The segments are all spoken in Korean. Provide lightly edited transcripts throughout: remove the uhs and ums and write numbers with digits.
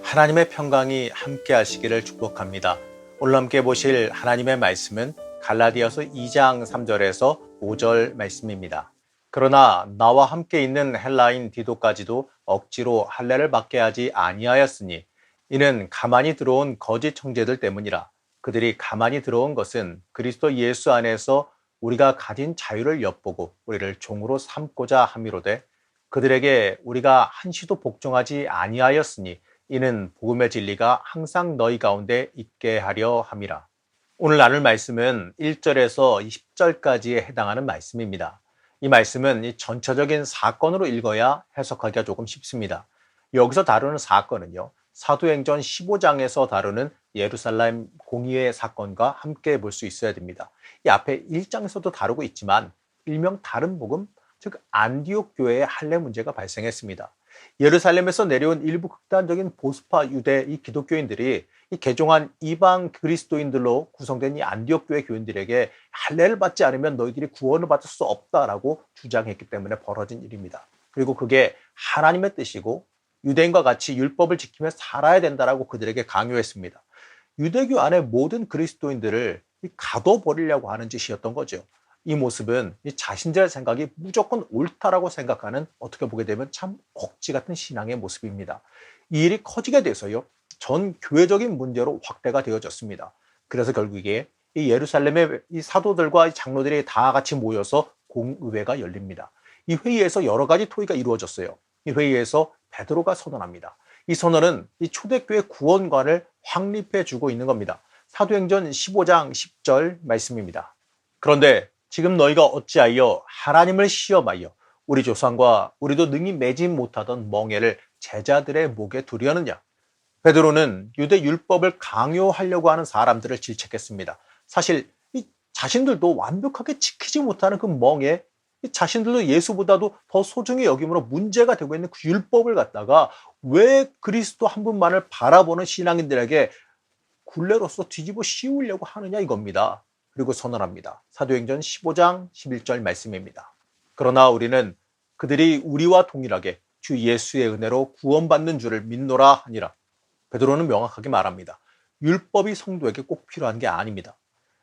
하나님의 평강이 함께 하시기를 축복합니다. 오늘 함께 보실 하나님의 말씀은 갈라디아서 2장 3절에서 5절 말씀입니다. 그러나 나와 함께 있는 헬라인 디도까지도 억지로 할례를 받게 하지 아니하였으니 이는 가만히 들어온 거짓 형제들 때문이라. 그들이 가만히 들어온 것은 그리스도 예수 안에서 우리가 가진 자유를 엿보고 우리를 종으로 삼고자 함이로되 그들에게 우리가 한시도 복종하지 아니하였으니 이는 복음의 진리가 항상 너희 가운데 있게 하려 함이라. 오늘 나눌 말씀은 1절에서 10절까지에 해당하는 말씀입니다. 이 말씀은 이 전체적인 사건으로 읽어야 해석하기가 조금 쉽습니다. 여기서 다루는 사건은요, 사도행전 15장에서 다루는 예루살렘 공의회 사건과 함께 볼 수 있어야 됩니다. 이 앞에 1장에서도 다루고 있지만 일명 다른 복음, 즉 안디옥 교회의 할례 문제가 발생했습니다. 예루살렘에서 내려온 일부 극단적인 보수파 유대 이 기독교인들이 이 개종한 이방 그리스도인들로 구성된 이 안디옥 교회 교인들에게 할례를 받지 않으면 너희들이 구원을 받을 수 없다라고 주장했기 때문에 벌어진 일입니다. 그리고 그게 하나님의 뜻이고 유대인과 같이 율법을 지키며 살아야 된다라고 그들에게 강요했습니다. 유대교 안의 모든 그리스도인들을 가둬버리려고 하는 짓이었던 거죠. 이 모습은 자신들의 생각이 무조건 옳다라고 생각하는, 어떻게 보게 되면 참 억지 같은 신앙의 모습입니다. 이 일이 커지게 돼서요, 전 교회적인 문제로 확대가 되어졌습니다. 그래서 결국에 이 예루살렘의 이 사도들과 이 장로들이 다 같이 모여서 공의회가 열립니다. 이 회의에서 여러 가지 토의가 이루어졌어요. 이 회의에서 베드로가 선언합니다. 이 선언은 이 초대교회 구원관을 확립해 주고 있는 겁니다. 사도행전 15장 10절 말씀입니다. 그런데 지금 너희가 어찌하여 하나님을 시험하여 우리 조상과 우리도 능히 매지 못하던 멍에를 제자들의 목에 두려느냐. 베드로는 유대 율법을 강요하려고 하는 사람들을 질책했습니다. 사실 자신들도 완벽하게 지키지 못하는 그 멍에 자신들도 예수보다도 더 소중히 여김으로 문제가 되고 있는 그 율법을 갖다가 왜 그리스도 한 분만을 바라보는 신앙인들에게 굴레로서 뒤집어 씌우려고 하느냐 이겁니다. 그리고 선언합니다. 사도행전 15장 11절 말씀입니다. 그러나 우리는 그들이 우리와 동일하게 주 예수의 은혜로 구원받는 줄을 믿노라 하니라. 베드로는 명확하게 말합니다. 율법이 성도에게 꼭 필요한 게 아닙니다.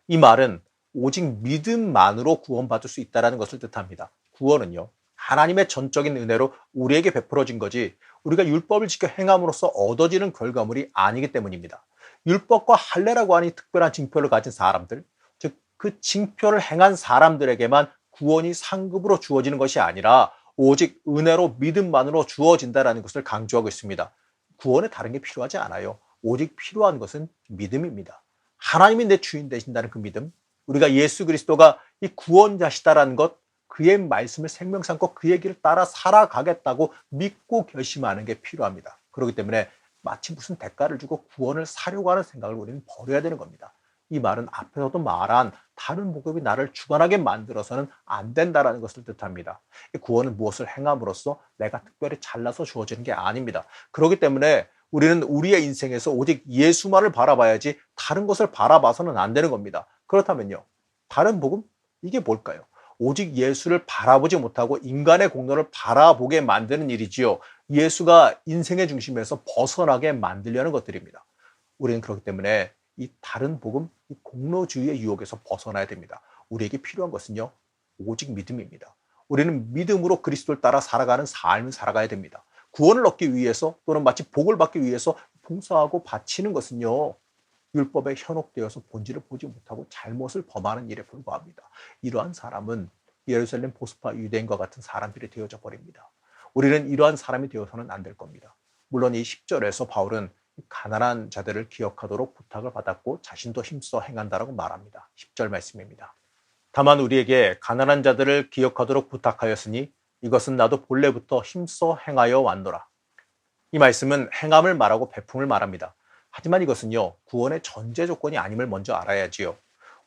이 말은 오직 믿음만으로 구원받을 수 있다는 것을 뜻합니다. 구원은요, 하나님의 전적인 은혜로 우리에게 베풀어진 거지 우리가 율법을 지켜 행함으로써 얻어지는 결과물이 아니기 때문입니다. 율법과 할례라고 하는 특별한 징표를 가진 사람들, 즉 그 징표를 행한 사람들에게만 구원이 상급으로 주어지는 것이 아니라 오직 은혜로 믿음만으로 주어진다는 것을 강조하고 있습니다. 구원에 다른 게 필요하지 않아요. 오직 필요한 것은 믿음입니다. 하나님이 내 주인 되신다는 그 믿음, 우리가 예수 그리스도가 이 구원자시다라는 것, 그의 말씀을 생명 삼고 그의 길을 따라 살아가겠다고 믿고 결심하는 게 필요합니다. 그렇기 때문에 마치 무슨 대가를 주고 구원을 사려고 하는 생각을 우리는 버려야 되는 겁니다. 이 말은 앞에서도 말한 다른 복음이 나를 주관하게 만들어서는 안 된다는 것을 뜻합니다. 이 구원은 무엇을 행함으로써 내가 특별히 잘나서 주어지는 게 아닙니다. 그렇기 때문에 우리는 우리의 인생에서 오직 예수만을 바라봐야지 다른 것을 바라봐서는 안 되는 겁니다. 그렇다면요, 다른 복음? 이게 뭘까요? 오직 예수를 바라보지 못하고 인간의 공로를 바라보게 만드는 일이지요. 예수가 인생의 중심에서 벗어나게 만들려는 것들입니다. 우리는 그렇기 때문에 이 다른 복음, 이 공로주의의 유혹에서 벗어나야 됩니다. 우리에게 필요한 것은요, 오직 믿음입니다. 우리는 믿음으로 그리스도를 따라 살아가는 삶을 살아가야 됩니다. 구원을 얻기 위해서 또는 마치 복을 받기 위해서 봉사하고 바치는 것은요, 율법에 현혹되어서 본질을 보지 못하고 잘못을 범하는 일에 불과합니다. 이러한 사람은 예루살렘 보수파 유대인과 같은 사람들이 되어져 버립니다. 우리는 이러한 사람이 되어서는 안 될 겁니다. 물론 이 10절에서 바울은 가난한 자들을 기억하도록 부탁을 받았고 자신도 힘써 행한다라고 말합니다. 10절 말씀입니다. 다만 우리에게 가난한 자들을 기억하도록 부탁하였으니 이것은 나도 본래부터 힘써 행하여 왔노라. 이 말씀은 행함을 말하고 배품을 말합니다. 하지만 이것은요, 구원의 전제 조건이 아님을 먼저 알아야지요.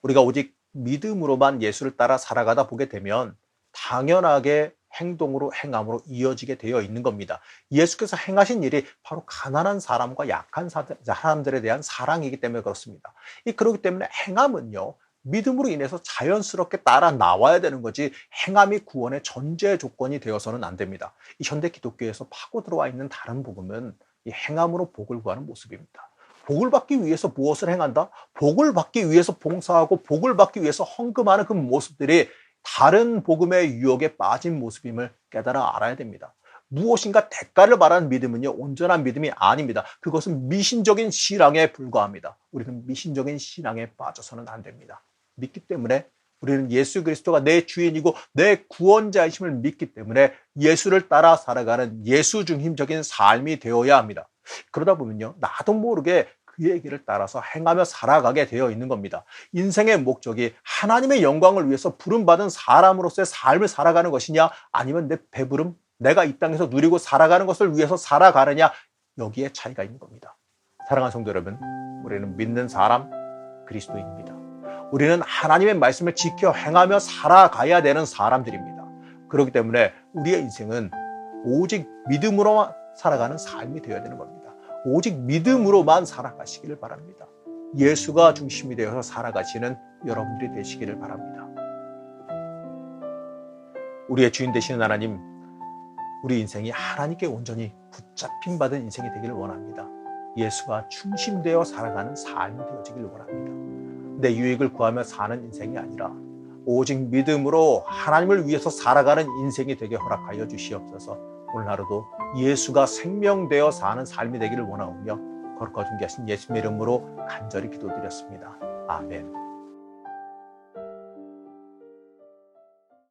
우리가 오직 믿음으로만 예수를 따라 살아가다 보게 되면 당연하게 행동으로 행함으로 이어지게 되어 있는 겁니다. 예수께서 행하신 일이 바로 가난한 사람과 약한 사람들에 대한 사랑이기 때문에 그렇습니다. 그렇기 때문에 행함은요, 믿음으로 인해서 자연스럽게 따라 나와야 되는 거지 행함이 구원의 전제 조건이 되어서는 안 됩니다. 이 현대 기독교에서 파고 들어와 있는 다른 복음은 이 행함으로 복을 구하는 모습입니다. 복을 받기 위해서 무엇을 행한다? 복을 받기 위해서 봉사하고 복을 받기 위해서 헌금하는 그 모습들이 다른 복음의 유혹에 빠진 모습임을 깨달아 알아야 됩니다. 무엇인가 대가를 바라는 믿음은요, 온전한 믿음이 아닙니다. 그것은 미신적인 신앙에 불과합니다. 우리는 미신적인 신앙에 빠져서는 안 됩니다. 믿기 때문에 우리는 예수 그리스도가 내 주인이고 내 구원자이심을 믿기 때문에 예수를 따라 살아가는 예수 중심적인 삶이 되어야 합니다. 그러다 보면요, 나도 모르게 그의 길을 따라서 행하며 살아가게 되어 있는 겁니다. 인생의 목적이 하나님의 영광을 위해서 부름받은 사람으로서의 삶을 살아가는 것이냐, 아니면 내 배부름, 내가 이 땅에서 누리고 살아가는 것을 위해서 살아가느냐, 여기에 차이가 있는 겁니다. 사랑하는 성도 여러분, 우리는 믿는 사람, 그리스도인입니다. 우리는 하나님의 말씀을 지켜 행하며 살아가야 되는 사람들입니다. 그렇기 때문에 우리의 인생은 오직 믿음으로만 살아가는 삶이 되어야 되는 겁니다. 오직 믿음으로만 살아가시기를 바랍니다. 예수가 중심이 되어서 살아가시는 여러분들이 되시기를 바랍니다. 우리의 주인 되시는 하나님, 우리 인생이 하나님께 온전히 붙잡힘 받은 인생이 되기를 원합니다. 예수가 중심되어 살아가는 삶이 되어지기를 원합니다. 내 유익을 구하며 사는 인생이 아니라 오직 믿음으로 하나님을 위해서 살아가는 인생이 되게 허락하여 주시옵소서. 오늘 하루도 예수가 생명되어 사는 삶이 되기를 원하오며 거룩하고 존귀하신 예수님의 이름으로 간절히 기도드렸습니다. 아멘.